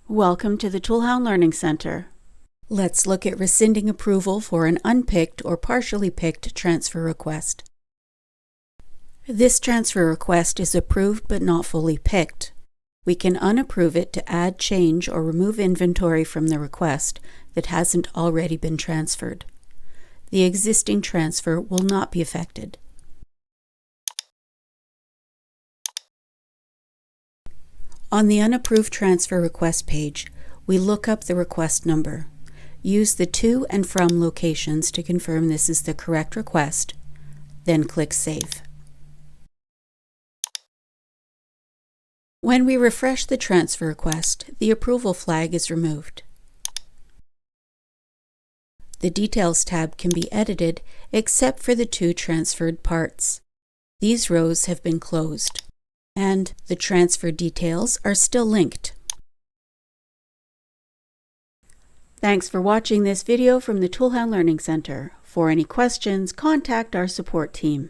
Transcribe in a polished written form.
Welcome to the ToolHound Learning Center. Let's look at rescinding approval for an unpicked or partially picked transfer request. This transfer request is approved but not fully picked. We can unapprove it to add, change, or remove inventory from the request that hasn't already been transferred. The existing transfer will not be affected. On the Unapproved Transfer Request page, we look up the request number. Use the to and from locations to confirm this is the correct request, then click Save. When we refresh the transfer request, the approval flag is removed. The Details tab can be edited except for the two transferred parts. These rows have been closed, and the transfer details are still linked. Thanks for watching this video from the ToolHound Learning Center. For any questions, contact our support team.